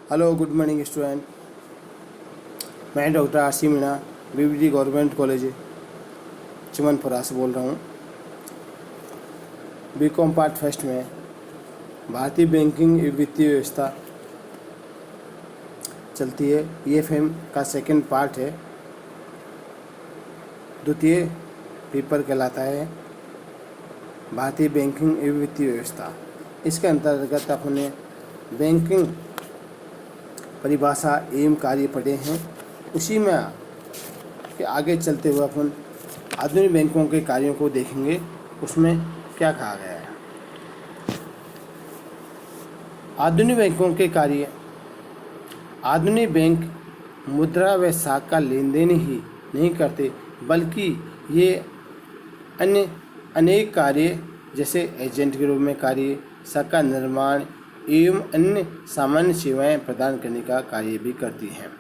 Hello, good morning student. मैं doctor RC Meena, BBD government college Chamanpura से बोल रहा हूँ। बीकॉम पार्ट फर्स्ट में भारतीय बैंकिंग वित्तीय व्यवस्था चलती है। EFM का सेकंड पार्ट है, द्वितीय पेपर कहलाता है भारतीय बैंकिंग वित्तीय व्यवस्था। इसके अंतर्गत अपने बैंकिंग परिभाषा एवं कार्य पढ़े हैं। उसी में के आगे चलते हुए अपन आधुनिक बैंकों के कार्यों को देखेंगे, उसमें क्या कहा गया है। आधुनिक बैंकों के कार्य। आधुनिक बैंक मुद्रा व साख का लेन देन ही नहीं करते, बल्कि ये अन्य अनेक कार्य जैसे एजेंट के रूप में कार्य, साख का निर्माण एवं अन्य सामान्य सेवाएं प्रदान करने का कार्य भी करती हैं।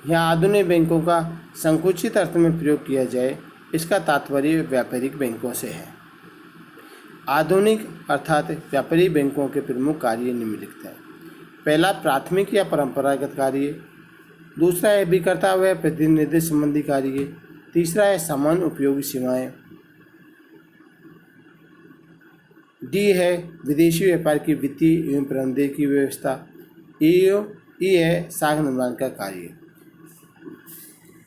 यहाँ आधुनिक बैंकों का संकुचित अर्थ में प्रयोग किया जाए, इसका तात्पर्य व्यापारिक बैंकों से है। आधुनिक अर्थात व्यापारिक बैंकों के प्रमुख कार्य निम्नलिखित हैं। पहला, प्राथमिक या परंपरागत कार्य। दूसरा है विक्रेता व प्रतिनिधि संबंधी कार्य। तीसरा है सामान्य उपयोगी सेवाएं। डी है विदेशी व्यापार की वित्तीय एवं प्रबंधन की व्यवस्था। ई है साख निर्माण का कार्य।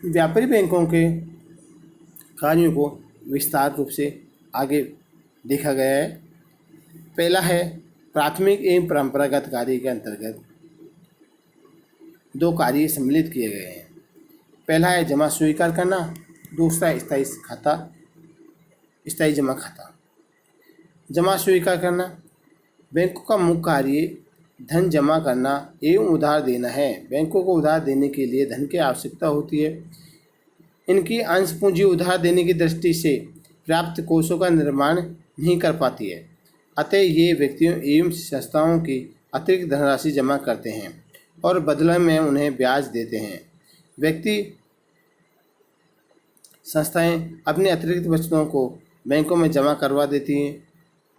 व्यापारी बैंकों के कार्यों को विस्तार रूप से आगे देखा गया है। पहला है प्राथमिक एवं परंपरागत कार्य के अंतर्गत दो कार्य सम्मिलित किए गए हैं। पहला है जमा स्वीकार करना, दूसरा है स्थायी जमा खाता। जमा स्वीकार करना। बैंकों का मुख्य कार्य धन जमा करना एवं उधार देना है। बैंकों को उधार देने के लिए धन की आवश्यकता होती है। इनकी अंश पूंजी उधार देने की दृष्टि से प्राप्त कोषों का निर्माण नहीं कर पाती है, अतः ये व्यक्तियों एवं संस्थाओं की अतिरिक्त धनराशि जमा करते हैं और बदले में उन्हें ब्याज देते हैं। व्यक्ति संस्थाएं अपने अतिरिक्त बचतों को बैंकों में जमा करवा देती हैं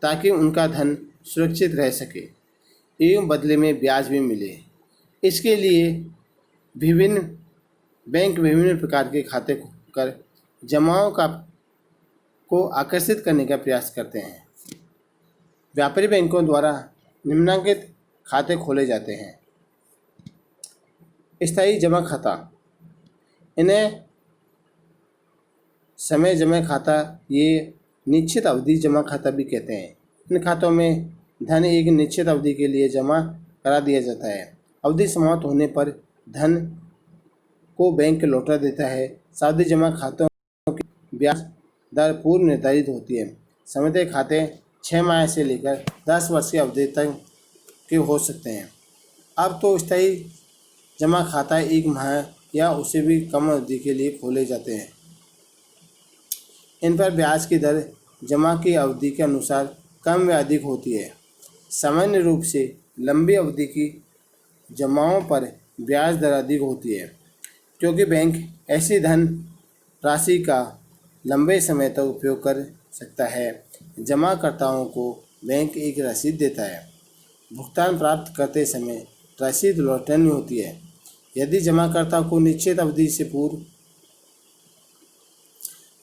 ताकि उनका धन सुरक्षित रह सके एवं बदले में ब्याज भी मिले। इसके लिए विभिन्न प्रकार के खाते कर जमाओं को आकर्षित करने का प्रयास करते हैं। व्यापारी बैंकों द्वारा निम्नलिखित खाते खोले जाते हैं। स्थायी जमा खाता, इन्हें समय जमा खाता, ये निश्चित अवधि जमा खाता भी कहते हैं। इन खातों में धन एक निश्चित अवधि के लिए जमा करा दिया जाता है। अवधि समाप्त होने पर धन को बैंक लौटा देता है। सावधि जमा खातों की ब्याज दर पूर्व निर्धारित होती है। सामान्य खाते 6 माह से लेकर 10 वर्ष की अवधि तक के हो सकते हैं। अब तो स्थायी जमा खाता 1 माह या उससे भी कम अवधि के लिए खोले जाते हैं। इन पर ब्याज की दर जमा की अवधि के अनुसार कम व अधिक होती है। सामान्य रूप से लंबी अवधि की जमाओं पर ब्याज दर अधिक होती है, क्योंकि बैंक ऐसी धन राशि का लंबे समय तक उपयोग कर सकता है। जमाकर्ताओं को बैंक एक रसीद देता है। भुगतान प्राप्त करते समय रसीद लौटानी होती है। यदि जमाकर्ता को निश्चित अवधि से पूर्व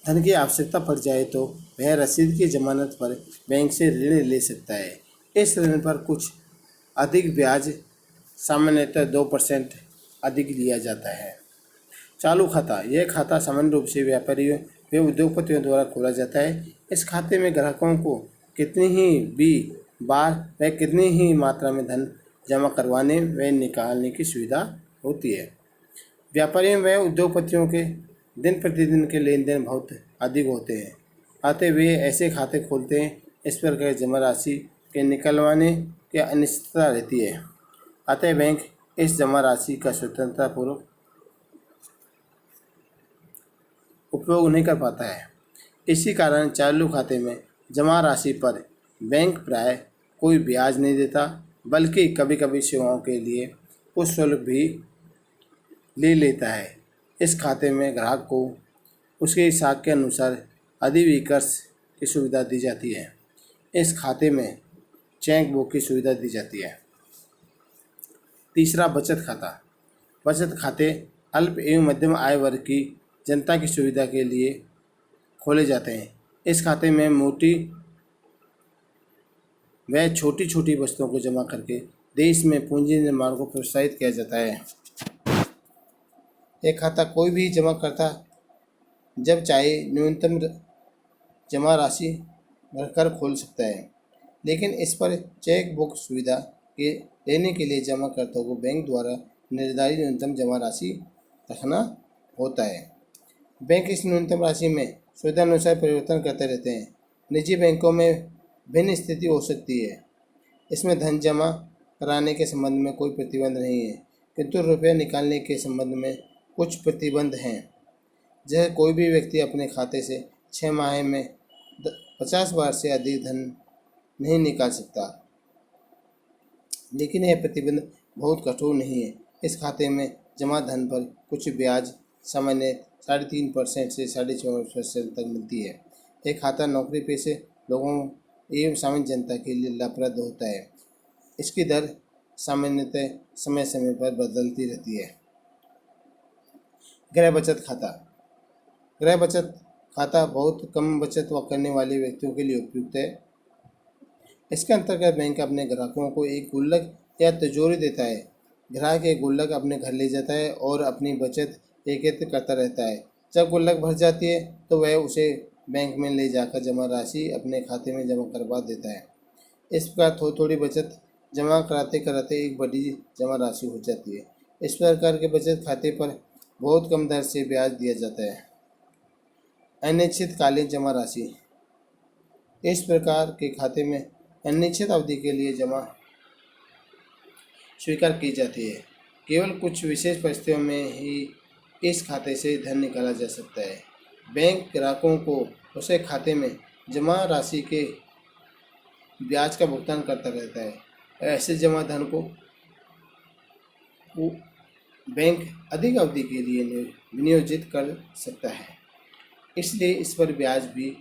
धन की आवश्यकता पड़ जाए तो वह रसीद की जमानत पर बैंक से ऋण ले सकता है। इस ऋण पर कुछ अधिक ब्याज, सामान्यतः 2% अधिक लिया जाता है। चालू खाता, यह खाता सामान्य रूप से व्यापारियों व उद्योगपतियों द्वारा खोला जाता है। इस खाते में ग्राहकों को कितनी ही भी बार व कितनी ही मात्रा में धन जमा करवाने व निकालने की सुविधा होती है। व्यापारियों व उद्योगपतियों के दिन प्रतिदिन के लेन देन बहुत अधिक होते हैं, अतः वे ऐसे खाते खोलते हैं। इस प्रकार जमा राशि के निकलवाने की अनिश्चितता रहती है, अतः बैंक इस जमा राशि का स्वतंत्रतापूर्वक उपयोग नहीं कर पाता है। इसी कारण चालू खाते में जमा राशि पर बैंक प्राय कोई ब्याज नहीं देता, बल्कि कभी कभी सेवाओं के लिए कुछ शुल्क भी ले लेता है। इस खाते में ग्राहक को उसके हिसाब के अनुसार अधिविकर्ष की सुविधा दी जाती है। इस खाते में चेक बुक की सुविधा दी जाती है। तीसरा, बचत खाता। बचत खाते अल्प एवं मध्यम आय वर्ग की जनता की सुविधा के लिए खोले जाते हैं। इस खाते में मोटी व छोटी छोटी वस्तुओं को जमा करके देश में पूंजी निर्माण को प्रोत्साहित किया जाता है। यह खाता कोई भी जमा करता जब चाहे न्यूनतम जमा राशि भरकर खोल सकता है, लेकिन इस पर चेक बुक सुविधा के लेने के लिए जमाकर्ता को बैंक द्वारा निर्धारित न्यूनतम जमा राशि रखना होता है। बैंक इस न्यूनतम राशि में सुविधानुसार परिवर्तन करते रहते हैं। निजी बैंकों में भिन्न स्थिति हो सकती है। इसमें धन जमा कराने के संबंध में कोई प्रतिबंध नहीं है, किंतु रुपये निकालने के संबंध में कुछ प्रतिबंध हैं। जैसे कोई भी व्यक्ति अपने खाते से 6 माह में 50 बार से अधिक धन नहीं निकाल सकता, लेकिन यह प्रतिबंध बहुत कठोर नहीं है। इस खाते में जमा धन पर कुछ ब्याज सामान्य 3.5% से 4.5% तक मिलती है। यह खाता नौकरी पेशे लोगों एवं सामान्य जनता के लिए लाभप्रद होता है। इसकी दर सामान्यतः समय समय पर बदलती रहती है। गृह बचत खाता। गृह बचत खाता बहुत कम बचत करने वाले व्यक्तियों के लिए उपयुक्त है। इसके अंतर्गत बैंक अपने ग्राहकों को एक गुल्लक या तिजोरी देता है। ग्राहक एक गुल्लक अपने घर ले जाता है और अपनी बचत एकत्रित करता रहता है। जब गुल्लक भर जाती है तो वह उसे बैंक में ले जाकर जमा राशि अपने खाते में जमा करवा देता है। इस प्रकार थोड़ी थोड़ी बचत जमा कराते कराते एक बड़ी जमा राशि हो जाती है। इस प्रकार के बचत खाते पर बहुत कम दर से ब्याज दिया जाता है। अनिश्चितकालीन जमा राशि। इस प्रकार के खाते में अनिश्चित अवधि के लिए जमा स्वीकार की जाती है। केवल कुछ विशेष परिस्थितियों में ही इस खाते से धन निकाला जा सकता है। बैंक ग्राहकों को उसे खाते में जमा राशि के ब्याज का भुगतान करता रहता है। ऐसे जमा धन को बैंक अधिक अवधि के लिए विनियोजित कर सकता है, इसलिए इस पर ब्याज भी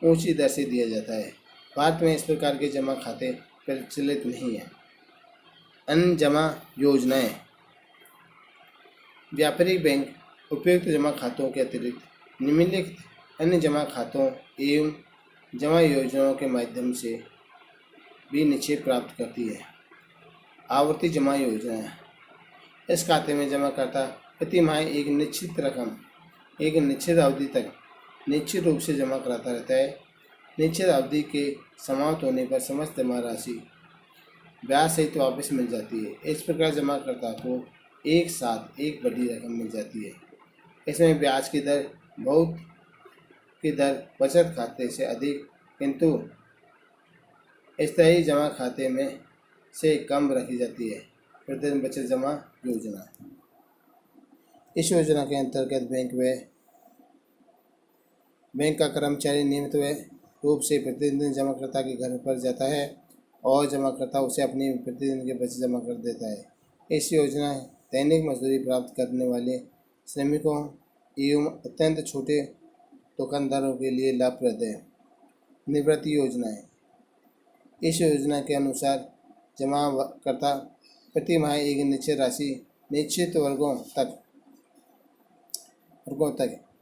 ऊंची दर से दिया जाता है। भारत में इस प्रकार के जमा खाते प्रचलित नहीं हैं। अन्य जमा योजनाएं। व्यापारिक बैंक उपयुक्त जमा खातों के अतिरिक्त निम्नलिखित अन्य जमा खातों एवं जमा योजनाओं के माध्यम से भी निक्षेप प्राप्त करती है। आवर्ती जमा योजना। इस खाते में जमाकर्ता प्रति माह एक निश्चित रकम एक निश्चित अवधि तक निश्चित रूप से जमा कराता रहता है। निश्चित अवधि के समाप्त होने पर समस्त जमा राशि ब्याज सहित वापस मिल जाती है। इस प्रकार जमाकर्ता को एक साथ एक बड़ी रकम मिल जाती है। इसमें ब्याज की दर बचत खाते से अधिक, किंतु स्थायी जमा खाते में से कम रखी जाती है। प्रतिदिन बचत जमा योजना। इस योजना के अंतर्गत बैंक का कर्मचारी नियमित रूप से प्रतिदिन जमाकर्ता के घर पर जाता है और जमाकर्ता उसे अपनी प्रतिदिन की बचत जमा कर देता है। इस योजना दैनिक मजदूरी प्राप्त करने वाले श्रमिकों एवं अत्यंत छोटे दुकानदारों के लिए लाभप्रद है। निवृत्ति योजनाएं। इस योजना के अनुसार जमाकर्ता प्रति माह एक निश्चित राशि निश्चित वर्गों तक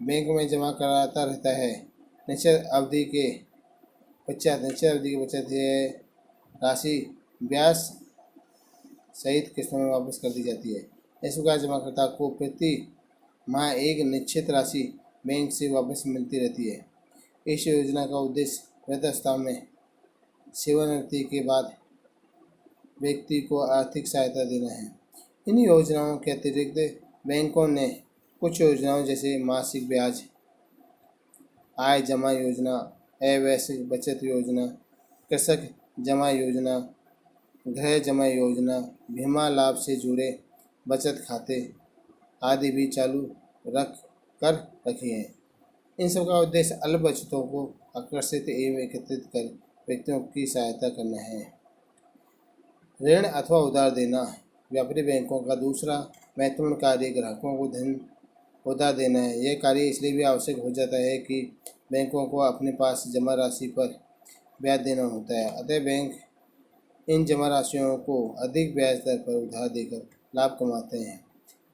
बैंक में जमा कराता रहता है। निश्चित अवधि के बचत है राशि ब्याज सहित किस्तों में वापस कर दी जाती है। इस प्रकार जमाकर्ता को प्रति माह एक निश्चित राशि बैंक से वापस मिलती रहती है। इस योजना का उद्देश्य वृद्धावस्था में सेवानिवृत्ति के बाद व्यक्ति को आर्थिक सहायता देना है। इन योजनाओं के अतिरिक्त बैंकों ने कुछ योजनाओं जैसे मासिक ब्याज, आय जमा योजना, अवैयिक बचत योजना, कृषक जमा योजना, गृह जमा योजना, बीमा लाभ से जुड़े बचत खाते आदि भी चालू रखे हैं। इन सब का उद्देश्य अल्प बचतों को आकर्षित एवं एकत्रित कर व्यक्तियों की सहायता करना है। ऋण अथवा उधार देना। व्यापारी बैंकों का दूसरा महत्वपूर्ण कार्य ग्राहकों को धन उधार देना है। यह कार्य इसलिए भी आवश्यक हो जाता है कि बैंकों को अपने पास जमा राशि पर ब्याज देना होता है। अतः बैंक इन जमा राशियों को अधिक ब्याज दर पर उधार देकर लाभ कमाते हैं।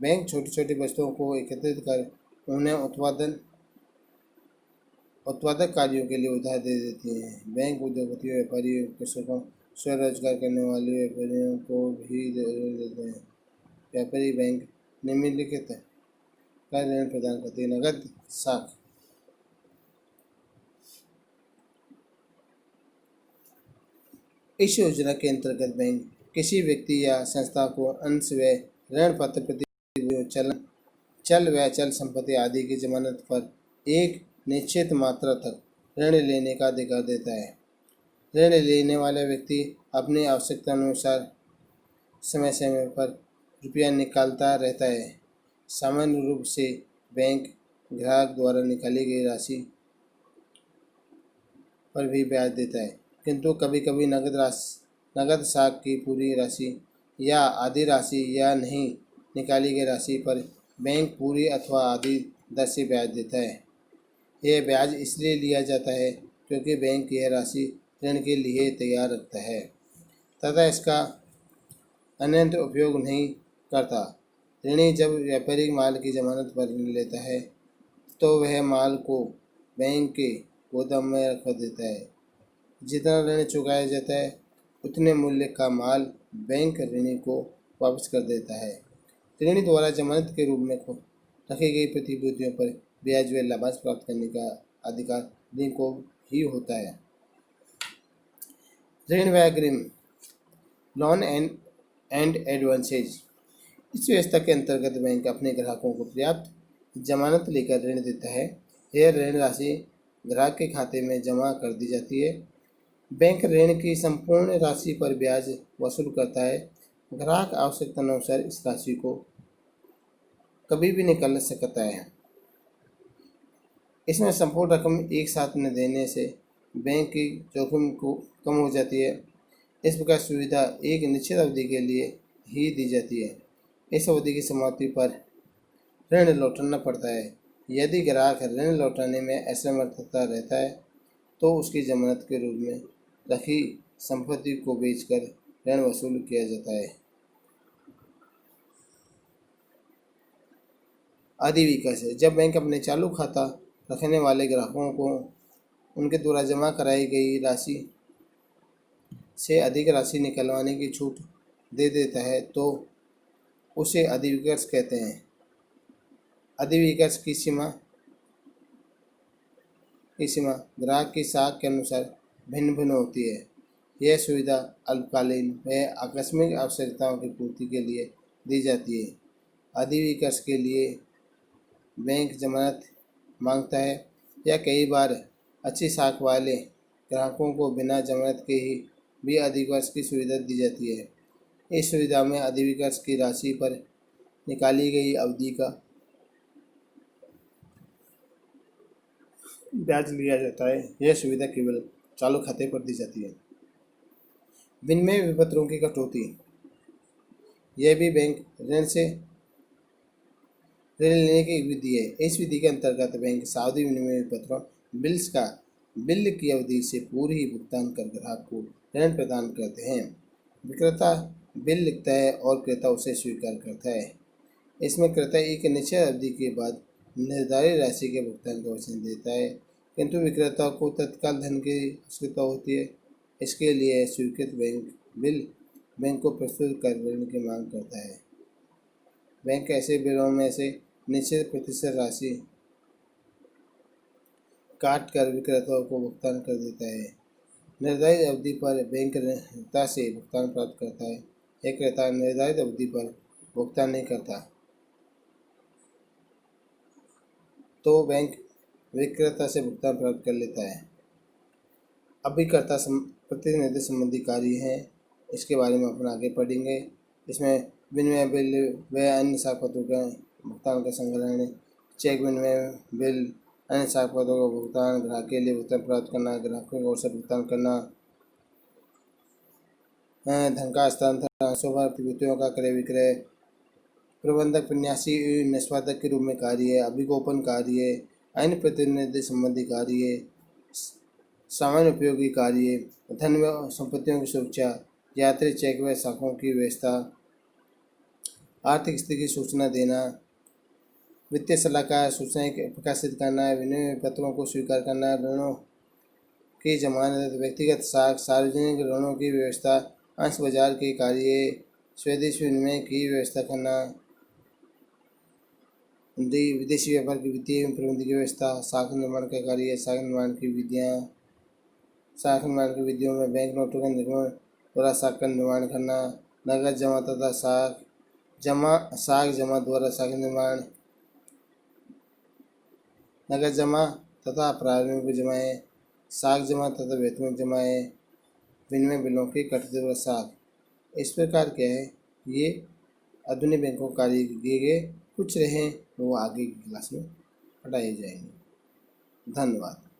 बैंक छोटी छोटी वस्तुओं को एकत्रित कर उन्हें उत्पादक कार्यों के लिए उधार दे देती हैं। बैंक उद्योगपतियों, व्यापारियों, कृषकों, स्वरोजगार करने वाले व्यापारियों को भी ऋण देते हैं। व्यापारी बैंक निम्नलिखित का ऋण प्रदान करती है। नगद साख। इस योजना के अंतर्गत बैंक किसी व्यक्ति या संस्था को अंश व ऋण पत्र प्रतिभूतियों, चल व अचल संपत्ति आदि की जमानत पर एक निश्चित मात्रा तक ऋण लेने का अधिकार देता है। ऋण लेने वाला व्यक्ति अपनी आवश्यकता अनुसार समय समय पर रुपया निकालता रहता है। सामान्य रूप से बैंक ग्राहक द्वारा निकाली गई राशि पर भी ब्याज देता है, किंतु कभी कभी नगद साख की पूरी राशि या आधी राशि या नहीं निकाली गई राशि पर बैंक पूरी अथवा आधी दर से ब्याज देता है। यह ब्याज इसलिए लिया जाता है क्योंकि बैंक यह राशि ऋण के लिए तैयार रखता है तथा इसका अन्यत्र उपयोग नहीं करता। ऋणी जब व्यापारिक माल की जमानत पर ऋण लेता है तो वह माल को बैंक के गोदाम में रखवा देता है। जितना ऋण चुकाया जाता है उतने मूल्य का माल बैंक ऋणी को वापस कर देता है। ऋणी द्वारा जमानत के रूप में रखी गई प्रतिभूतियों पर ब्याज व लाभांश प्राप्त करने का अधिकार ऋणी को ही होता है। ऋण व अग्रिम, लोन एंड एडवांसेज। इस व्यवस्था के अंतर्गत बैंक अपने ग्राहकों को पर्याप्त जमानत लेकर ऋण देता है। यह ऋण राशि ग्राहक के खाते में जमा कर दी जाती है। बैंक ऋण की संपूर्ण राशि पर ब्याज वसूल करता है। ग्राहक आवश्यकता अनुसार इस राशि को कभी भी निकाल सकता है। इसमें संपूर्ण रकम एक साथ न देने से बैंक की जोखिम को कम हो जाती है। इस प्रकार सुविधा एक निश्चित अवधि के लिए ही दी जाती है। इस अवधि की समाप्ति पर ऋण लौटाना पड़ता है। यदि ग्राहक ऋण लौटाने में असमर्थता रहता है तो उसकी जमानत के रूप में रखी संपत्ति को बेचकर ऋण वसूल किया जाता है। अधिविकास है। जब बैंक अपने चालू खाता रखने वाले ग्राहकों को उनके द्वारा जमा कराई गई राशि से अधिक राशि निकलवाने की छूट दे देता है तो उसे अधिविकास कहते हैं। अधिविकास की सीमा ग्राहक की साख के अनुसार भिन्न भिन्न होती है। यह सुविधा अल्पकालीन व आकस्मिक आवश्यकताओं की पूर्ति के लिए दी जाती है। अधिविकास के लिए बैंक जमानत मांगता है या कई बार अच्छी साख वाले ग्राहकों को बिना जमानत के ही भी अधिविकास की सुविधा दी जाती है। इस सुविधा में अधिविकास की राशि पर निकाली गई अवधि का ब्याज लिया जाता है। यह सुविधा केवल चालू खाते पर दी जाती है। विनिमय विपत्रों की कटौती। यह भी बैंक ऋण लेने की विधि है। इस विधि के अंतर्गत बैंक सावधि विनिमय विपत्रों बिल की अवधि से पूर्व ही भुगतान कर ग्राहक को ऋण प्रदान करते हैं। विक्रेता बिल लिखता है और क्रेता उसे स्वीकार करता है। इसमें क्रेता एक निश्चित अवधि के बाद निर्धारित राशि के भुगतान का वचन देता है, किंतु विक्रेता को तत्काल धन की आवश्यकता होती है। इसके लिए स्वीकृत बिल बैंक को प्रस्तुत कर ऋण की मांग करता है। बैंक ऐसे बिलों में से निश्चित प्रतिशत राशि काट कर विक्रेताओं को भुगतान कर देता है। निर्धारित अवधि पर बैंक क्रेता से भुगतान प्राप्त करता है। एक क्रेता निर्धारित अवधि पर भुगतान नहीं करता तो बैंक विक्रेता से भुगतान प्राप्त कर लेता है। अभिकर्ता प्रतिनिधि संबंधी कार्य हैं, इसके बारे में अपन आगे पढ़ेंगे। इसमें विनिमय बिल व अन्य साखपत्रों के भुगतान का संग्रहण, चेक विनिमय बिल, अन्य साखपत्रों का भुगतान, ग्राहक के लिए भुगतान प्राप्त करना, ग्राहकों की ओर से भुगतान करना, धन का हस्तांतरण, ट्रांसफर, प्रतिभूतियों का क्रय विक्रय, प्रबंधक, प्रन्यासी, निष्पादक के रूप में कार्य, अभिगोपन कार्य, अन्य प्रतिनिधि संबंधी कार्य, सामान्य उपयोगी कार्य, धन व संपत्तियों की सुरक्षा, यात्री चेक व साखों की व्यवस्था, आर्थिक स्थिति की सूचना देना, वित्तीय सलाहकार, सूचनाएं प्रकाशित करना, विनिमय पत्रों को स्वीकार करना, ऋणों की जमानत, व्यक्तिगत साख, सार्वजनिक ऋणों की व्यवस्था, अंश बाजार के कार्य, स्वदेशी विनिमय की व्यवस्था करना, विदेशी व्यापार की वित्तीय एवं प्रबंधन की व्यवस्था, शाखा निर्माण का कार्य, शाखा निर्माण की विधियाँ, शाखा निर्माण की विधियों में बैंक नोटों का निर्माण द्वारा शाखा का निर्माण करना, नगद जमा तथा शाख जमा द्वारा शाखा निर्माण, नगद जमा तथा प्रारंभिक जमाएं, शाख जमा तथा वेतन जमाएं, विनिमय बिलों की कटौती शाख। इस प्रकार क्या है, ये आधुनिक बैंकों कार्य किए गए कुछ रहे वो आगे की क्लास में पढ़ाए जाएंगे। धन्यवाद।